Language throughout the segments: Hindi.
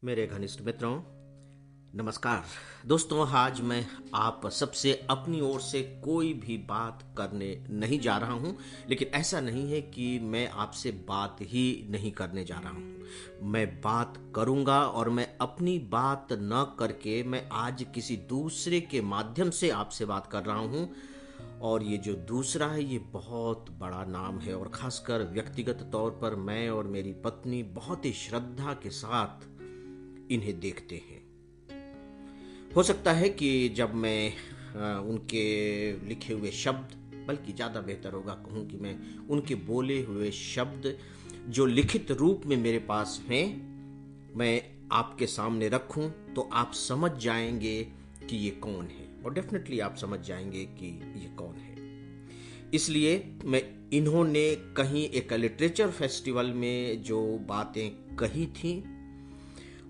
मेरे घनिष्ठ मित्रों, नमस्कार। दोस्तों, आज मैं आप सबसे अपनी ओर से कोई भी बात करने नहीं जा रहा हूं, लेकिन ऐसा नहीं है कि मैं आपसे बात ही नहीं करने जा रहा हूं। मैं बात करूंगा और मैं अपनी बात न करके मैं आज किसी दूसरे के माध्यम से आपसे बात कर रहा हूं। और ये जो दूसरा है, ये बहुत बड़ा नाम है और खासकर व्यक्तिगत तौर पर मैं और मेरी पत्नी बहुत ही श्रद्धा के साथ इन्हें देखते हैं। हो सकता है कि जब मैं उनके लिखे हुए शब्द, बल्कि ज़्यादा बेहतर होगा कहूँ कि मैं उनके बोले हुए शब्द जो लिखित रूप में मेरे पास हैं, मैं आपके सामने रखूं तो आप समझ जाएंगे कि ये कौन है। और डेफिनेटली आप समझ जाएंगे कि ये कौन है। इसलिए मैं इन्होंने कहीं एक लिटरेचर फेस्टिवल में जो बातें कही थी,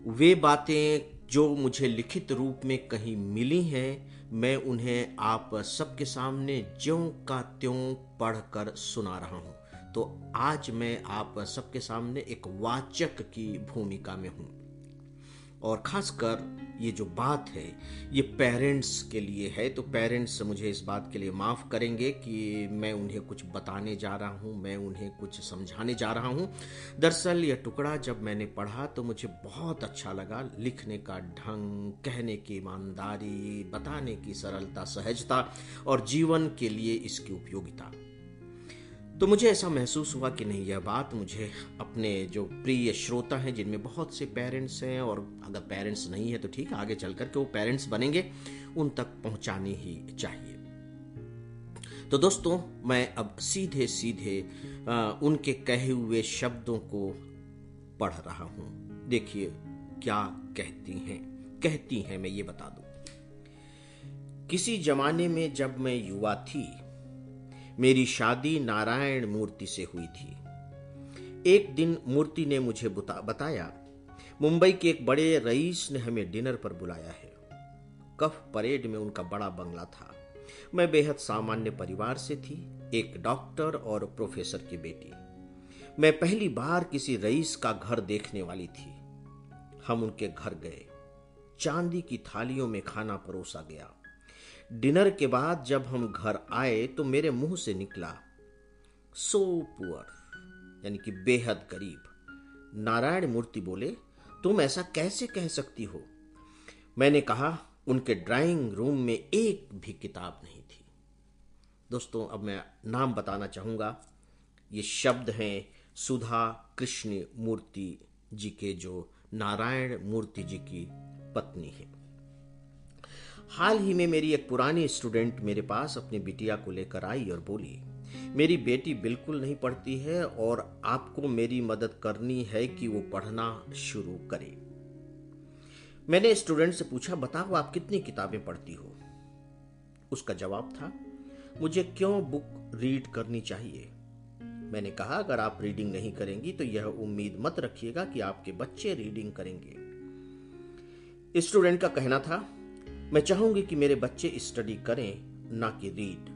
वे बातें जो मुझे लिखित रूप में कहीं मिली हैं, मैं उन्हें आप सबके सामने ज्यों का त्यों पढ़कर सुना रहा हूं। तो आज मैं आप सबके सामने एक वाचक की भूमिका में हूं। और खासकर ये जो बात है, ये पेरेंट्स के लिए है। तो पेरेंट्स मुझे इस बात के लिए माफ़ करेंगे कि मैं उन्हें कुछ बताने जा रहा हूँ, मैं उन्हें कुछ समझाने जा रहा हूँ। दरअसल यह टुकड़ा जब मैंने पढ़ा तो मुझे बहुत अच्छा लगा। लिखने का ढंग, कहने की ईमानदारी, बताने की सरलता, सहजता और जीवन के लिए इसकी उपयोगिता। तो मुझे ऐसा महसूस हुआ कि नहीं, यह बात मुझे अपने जो प्रिय श्रोता हैं, जिनमें बहुत से पेरेंट्स हैं, और अगर पेरेंट्स नहीं है तो ठीक है, आगे चल कर के वो पेरेंट्स बनेंगे, उन तक पहुंचानी ही चाहिए। तो दोस्तों, मैं अब सीधे सीधे उनके कहे हुए शब्दों को पढ़ रहा हूं। देखिए क्या कहती हैं, मैं ये बता दूं। किसी जमाने में जब मैं युवा थी, मेरी शादी नारायण मूर्ति से हुई थी। एक दिन मूर्ति ने मुझे बताया, मुंबई के एक बड़े रईस ने हमें डिनर पर बुलाया है। कफ परेड में उनका बड़ा बंगला था। मैं बेहद सामान्य परिवार से थी, एक डॉक्टर और प्रोफेसर की बेटी। मैं पहली बार किसी रईस का घर देखने वाली थी। हम उनके घर गए। चांदी की थालियों में खाना परोसा गया। डिनर के बाद जब हम घर आए तो मेरे मुंह से निकला, सो पुअर, यानी कि बेहद गरीब। नारायण मूर्ति बोले, तुम ऐसा कैसे कह सकती हो? मैंने कहा, उनके ड्राइंग रूम में एक भी किताब नहीं थी। दोस्तों, अब मैं नाम बताना चाहूंगा। ये शब्द हैं सुधा कृष्ण मूर्ति जी के, जो नारायण मूर्ति जी की पत्नी है। हाल ही में मेरी एक पुरानी स्टूडेंट मेरे पास अपनी बिटिया को लेकर आई और बोली, मेरी बेटी बिल्कुल नहीं पढ़ती है और आपको मेरी मदद करनी है कि वो पढ़ना शुरू करे। मैंने स्टूडेंट से पूछा, बताओ आप कितनी किताबें पढ़ती हो? उसका जवाब था, मुझे क्यों बुक रीड करनी चाहिए? मैंने कहा, अगर आप रीडिंग नहीं करेंगी तो यह उम्मीद मत रखिएगा कि आपके बच्चे रीडिंग करेंगे। स्टूडेंट का कहना था, मैं चाहूंगी कि मेरे बच्चे स्टडी करें, ना कि रीड।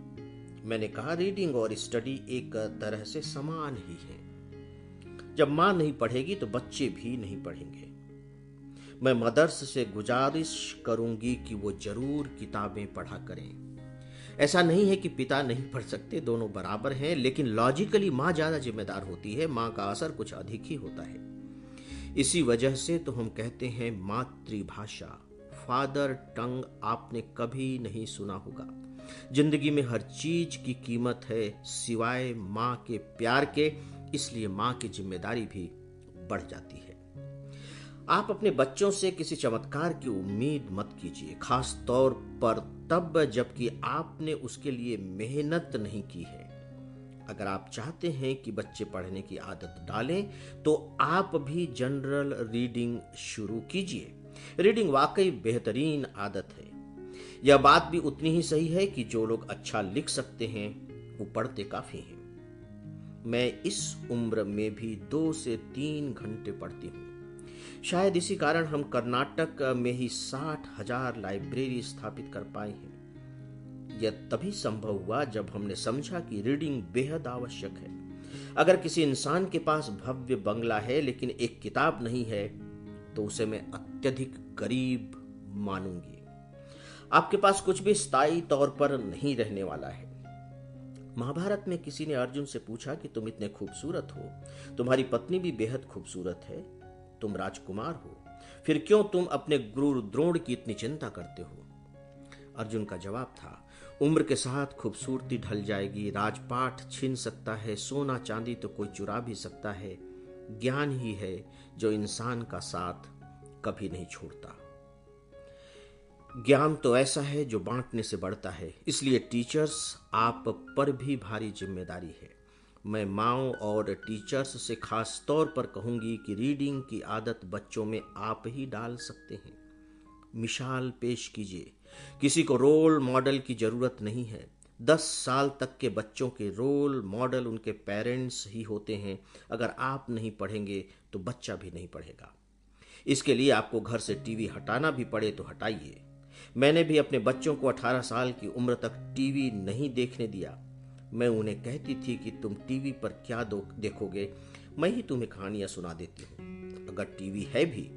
मैंने कहा, रीडिंग और स्टडी एक तरह से समान ही है। जब मां नहीं पढ़ेगी तो बच्चे भी नहीं पढ़ेंगे। मैं मदर्स से गुजारिश करूंगी कि वो जरूर किताबें पढ़ा करें। ऐसा नहीं है कि पिता नहीं पढ़ सकते, दोनों बराबर हैं, लेकिन लॉजिकली मां ज्यादा जिम्मेदार होती है, मां का असर कुछ अधिक ही होता है। इसी वजह से तो हम कहते हैं मातृभाषा, फादर टंग आपने कभी नहीं सुना होगा। जिंदगी में हर चीज की कीमत है सिवाय मां के प्यार के, इसलिए मां की जिम्मेदारी भी बढ़ जाती है। आप अपने बच्चों से किसी चमत्कार की उम्मीद मत कीजिए, खास तौर पर तब जबकि आपने उसके लिए मेहनत नहीं की है। अगर आप चाहते हैं कि बच्चे पढ़ने की आदत डालें तो आप भी जनरल रीडिंग शुरू कीजिए। रीडिंग वाकई बेहतरीन आदत है। यह बात भी उतनी ही सही है कि जो लोग अच्छा लिख सकते हैं वो पढ़ते काफी हैं। मैं इस उम्र में भी 2 से 3 घंटे पढ़ती हूँ। शायद इसी कारण हम कर्नाटक में ही 60,000 लाइब्रेरी स्थापित कर पाए हैं। यह तभी संभव हुआ जब हमने समझा कि रीडिंग बेहद आवश्यक है। अगर किसी इंसान के पास भव्य बंगला है लेकिन एक किताब नहीं है तो उसे मैं अत्यधिक गरीब मानूंगी। आपके पास कुछ भी स्थायी तौर पर नहीं रहने वाला है। महाभारत में किसी ने अर्जुन से पूछा कि तुम इतने खूबसूरत हो, तुम्हारी पत्नी भी बेहद खूबसूरत है, तुम राजकुमार हो, फिर क्यों तुम अपने गुरु द्रोण की इतनी चिंता करते हो? अर्जुन का जवाब था, उम्र के साथ खूबसूरती ढल जाएगी, राजपाट छीन सकता है, सोना चांदी तो कोई चुरा भी सकता है, ज्ञान ही है जो इंसान का साथ कभी नहीं छोड़ता। ज्ञान तो ऐसा है जो बांटने से बढ़ता है, इसलिए टीचर्स आप पर भी भारी जिम्मेदारी है। मैं माओ और टीचर्स से खास तौर पर कहूंगी कि रीडिंग की आदत बच्चों में आप ही डाल सकते हैं। मिसाल पेश कीजिए, किसी को रोल मॉडल की जरूरत नहीं है। 10 साल तक के बच्चों के रोल मॉडल उनके पेरेंट्स ही होते हैं। अगर आप नहीं पढ़ेंगे तो बच्चा भी नहीं पढ़ेगा। इसके लिए आपको घर से टीवी हटाना भी पड़े तो हटाइए। मैंने भी अपने बच्चों को 18 साल की उम्र तक टीवी नहीं देखने दिया। मैं उन्हें कहती थी कि तुम टीवी पर क्या देखोगे, मैं ही तुम्हें कहानियां सुना देती हूँ। अगर टीवी है भी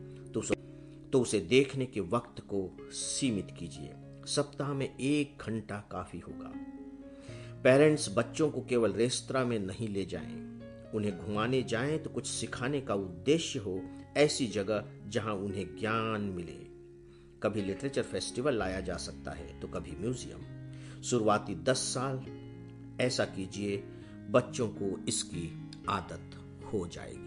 तो उसे देखने के वक्त को सीमित कीजिए। सप्ताह में 1 घंटा काफी होगा। पेरेंट्स बच्चों को केवल रेस्तरां में नहीं ले जाएं, उन्हें घुमाने जाएं तो कुछ सिखाने का उद्देश्य हो, ऐसी जगह जहां उन्हें ज्ञान मिले। कभी लिटरेचर फेस्टिवल लाया जा सकता है तो कभी म्यूजियम। शुरुआती 10 साल ऐसा कीजिए, बच्चों को इसकी आदत हो जाएगी।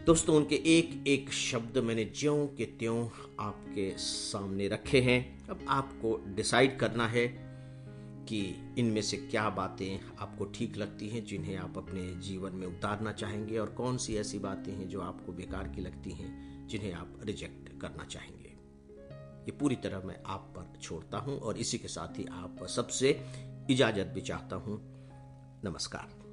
दोस्तों, उनके एक एक शब्द मैंने ज्यों के त्यों आपके सामने रखे हैं। अब आपको डिसाइड करना है कि इनमें से क्या बातें आपको ठीक लगती हैं, जिन्हें आप अपने जीवन में उतारना चाहेंगे, और कौन सी ऐसी बातें हैं जो आपको बेकार की लगती हैं, जिन्हें आप रिजेक्ट करना चाहेंगे। ये पूरी तरह मैं आप पर छोड़ता हूं और इसी के साथ ही आप सबसे इजाजत भी चाहता हूं। नमस्कार।